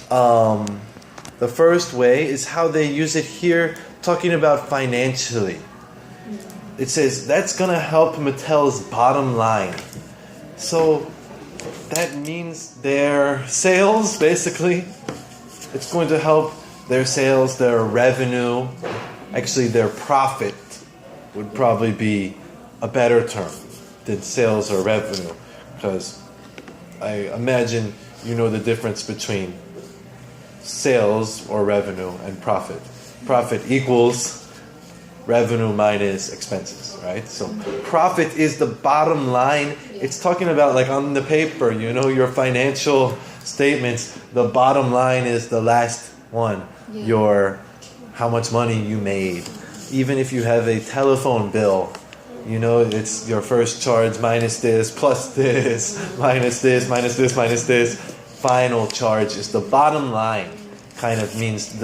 The first way is how they use it here, talking about financially. It says that's going to help Mattel's bottom line. So that means their sales, basically. It's going to help their sales, their revenue. Actually, their profit would probably be a better term than sales or revenue. Because I imagine you know the difference between sales or revenue and profit. Profit equals revenue minus expenses, right? So profit is the bottom line. It's talking about like on the paper, you know, your financial statements, the bottom line is the last one. Yeah. Your how much money you made. Even if you have a telephone bill, you know, it's your first charge minus this, plus this, minus this, minus this, minus this. Final charge is the bottom line. Kind of means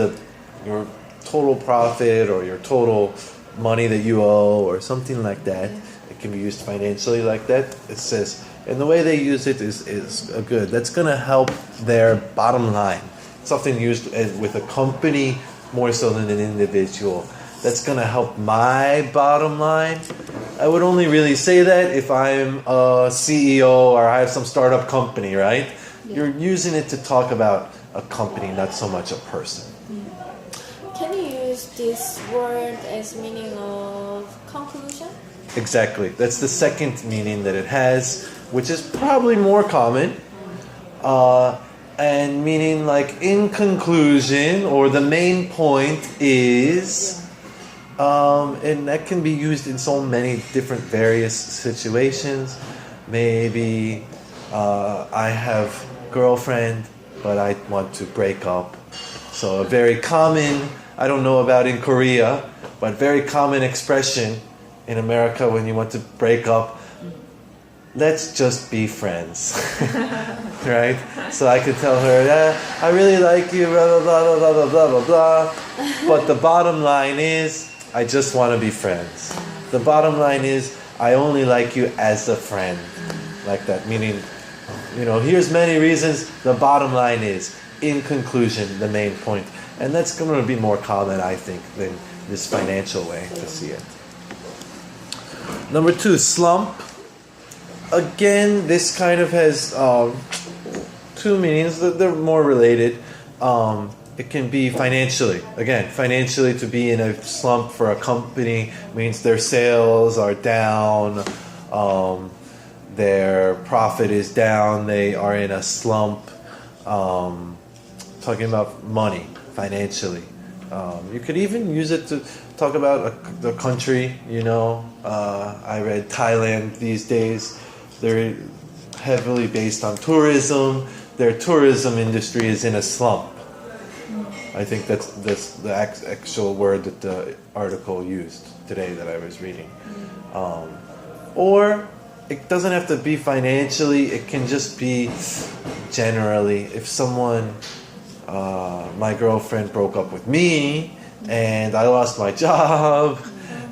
your total profit or your total money that you owe or something like that. It can be used financially like that. It says, and the way they use it is good. That's going to help their bottom line. Something used with a company more so than an individual. That's going to help my bottom line. I would only really say that if I'm a CEO or I have some startup company, right? Yeah. You're using it to talk about a company, not so much a person. Can you use this word as meaning of conclusion? Exactly. That's the second meaning that it has, which is probably more common. And meaning like in conclusion, or the main point is, and that can be used in so many different various situations. Maybe I have girlfriend, but I want to break up. So a very common, I don't know about in Korea, but very common expression in America when you want to break up, let's just be friends. Right? So I could tell her, yeah, I really like you, blah, blah, blah, blah, blah, blah, blah, blah. But the bottom line is, I just want to be friends. The bottom line is, I only like you as a friend. Like that, meaning, you know, here's many reasons. The bottom line is, in conclusion, the main point. And that's going to be more common, I think, than this financial way to see it. Number 2, slump. Again, this kind of has two meanings. They're more related. It can be financially. Again, financially, to be in a slump for a company means their sales are down, their profit is down, they are in a slump. Talking about money, financially. You could even use it to talk about the country, you know. I read Thailand these days. They're heavily based on tourism. Their tourism industry is in a slump. I think that's the actual word that the article used today that I was reading. Or it doesn't have to be financially. It can just be generally. If someone, my girlfriend broke up with me and I lost my job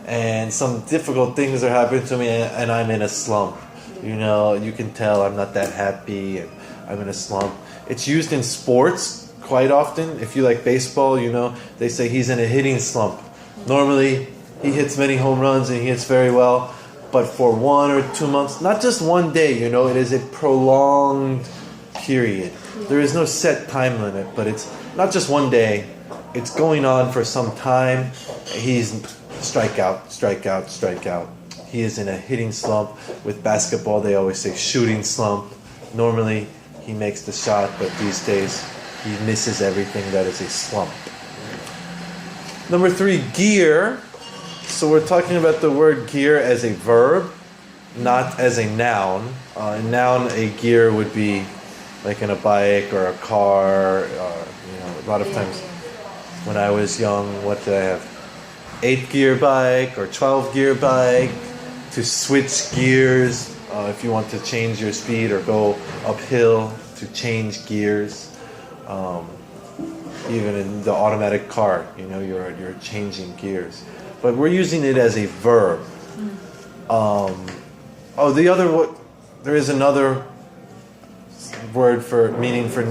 and some difficult things are happening to me and I'm in a slump. You know, you can tell I'm not that happy and I'm in a slump. It's used in sports quite often. If you like baseball, you know, they say he's in a hitting slump. Normally, he hits many home runs and he hits very well. But for 1 or 2 months, not just one day, you know, it is a prolonged period. There is no set time limit, but it's not just one day. It's going on for some time. He's strikeout, strikeout, strikeout. He is in a hitting slump. With basketball, they always say shooting slump. Normally, he makes the shot, but these days, he misses everything. That is a slump. Number 3, gear. So we're talking about the word gear as a verb, not as a noun. A noun, a gear would be like in a bike or a car. You know, a lot of times when I was young, what did I have? 8-gear bike or 12-gear bike. To switch gears, if you want to change your speed or go uphill, to change gears. Even in the automatic car, you know, you're changing gears. But we're using it as a verb. There is another word for meaning for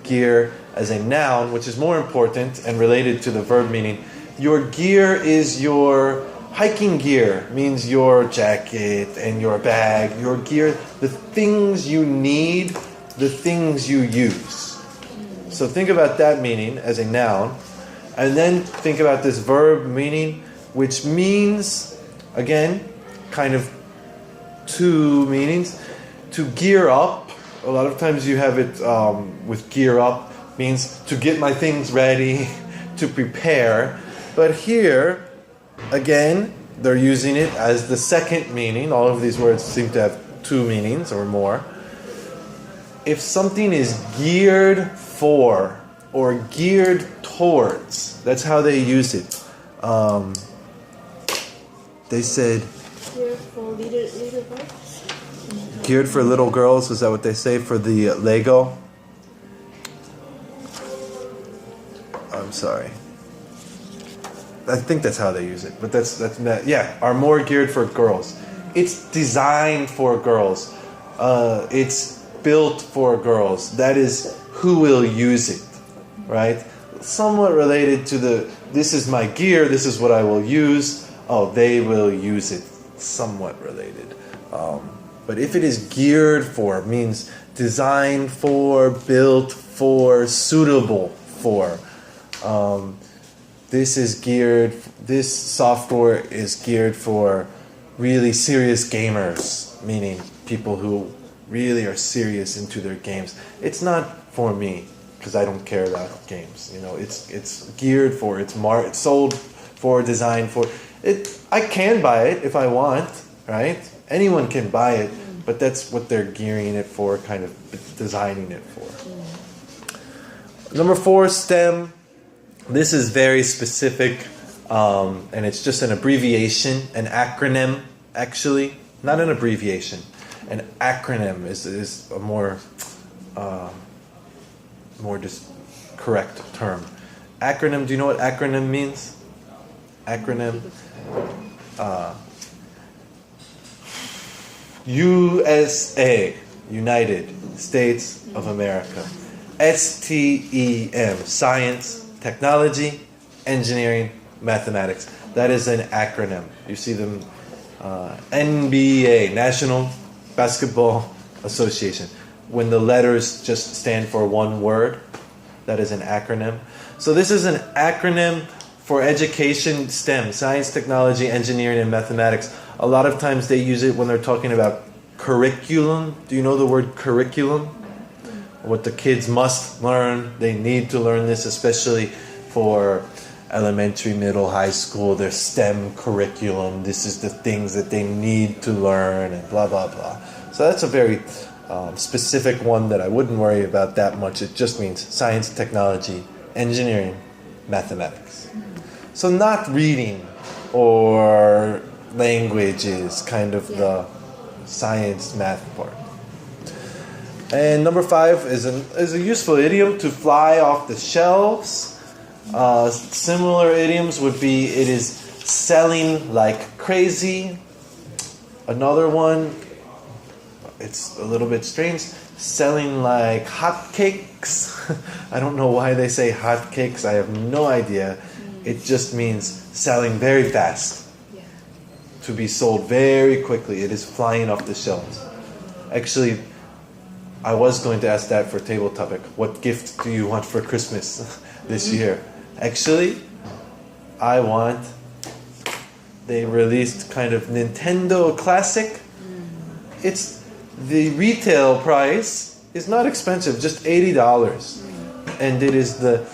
gear as a noun, which is more important and related to the verb meaning. Your gear is your hiking gear, means your jacket and your bag, your gear, the things you need, the things you use. So think about that meaning as a noun, and then think about this verb meaning, which means, again, kind of two meanings. To gear up, a lot of times you have it with gear up, means to get my things ready, to prepare. But here, again, they're using it as the second meaning. All of these words seem to have two meanings or more. If something is geared for or geared towards, that's how they use it. They said Geared for little girls. geared for little girls. Is that what they say for the Lego? I'm sorry. I think that's how they use it, but that's are more geared for girls. It's designed for girls. It's built for girls. That is who will use it, right? Somewhat related to this is my gear, this is what I will use. Oh, they will use it. Somewhat related. But if it is geared for, means designed for, built for, suitable for. This software is geared for really serious gamers, meaning people who really are serious into their games. It's not for me, because I don't care about games. It's geared for, it's sold for, designed for. I can buy it if I want, right? Anyone can buy it, but that's what they're gearing it for, kind of designing it for. Number 4, STEM. This is very specific, and it's just an abbreviation, an acronym, actually. Not an abbreviation. An acronym is a more just correct term. Acronym, do you know what acronym means? Acronym. USA, United States of America. STEM, science, technology, engineering, mathematics. That is an acronym. You see them, NBA, National Basketball Association. When the letters just stand for one word, that is an acronym. So this is an acronym for education, STEM, science, technology, engineering, and mathematics. A lot of times they use it when they're talking about curriculum. Do you know the word curriculum? What the kids must learn. They need to learn this, especially for elementary, middle, high school, their STEM curriculum. This is the things that they need to learn and blah, blah, blah. So that's a very specific one that I wouldn't worry about that much. It just means science, technology, engineering, mathematics. So not reading or language is kind of the science, math part. And number 5 is a useful idiom, to fly off the shelves. Similar idioms would be, it is selling like crazy. Another one, it's a little bit strange, selling like hotcakes. I don't know why they say hotcakes. I have no idea. It just means selling very fast. To be sold very quickly. It is flying off the shelves. Actually, I was going to ask that for table topic. What gift do you want for Christmas this year? Actually, they released kind of Nintendo Classic. It's the retail price is not expensive, just $80. And it is the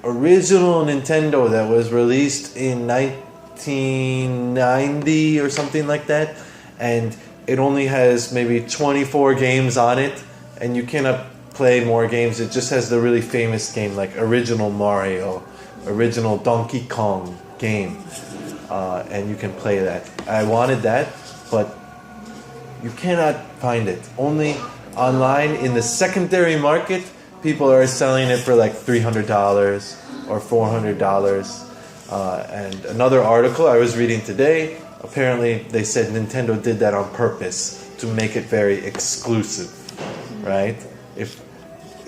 original Nintendo that was released in 1990 or something like that. And it only has maybe 24 games on it, and you cannot play more games. It just has the really famous game, like original Mario, original Donkey Kong game, and you can play that. I wanted that, but you cannot find it. Only online in the secondary market, people are selling it for like $300 or $400. And another article I was reading today, apparently they said Nintendo did that on purpose to make it very exclusive, right? If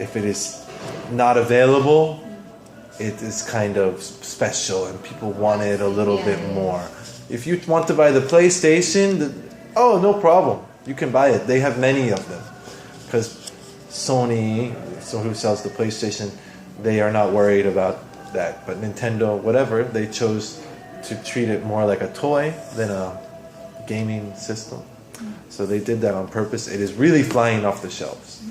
if it is not available, it is kind of special and people want it a little bit more. If you want to buy the PlayStation, no problem. You can buy it. They have many of them. Because Sony, who sells the PlayStation, they are not worried about that. But Nintendo, whatever, they chose to treat it more like a toy than a gaming system. So they did that on purpose. It is really flying off the shelves.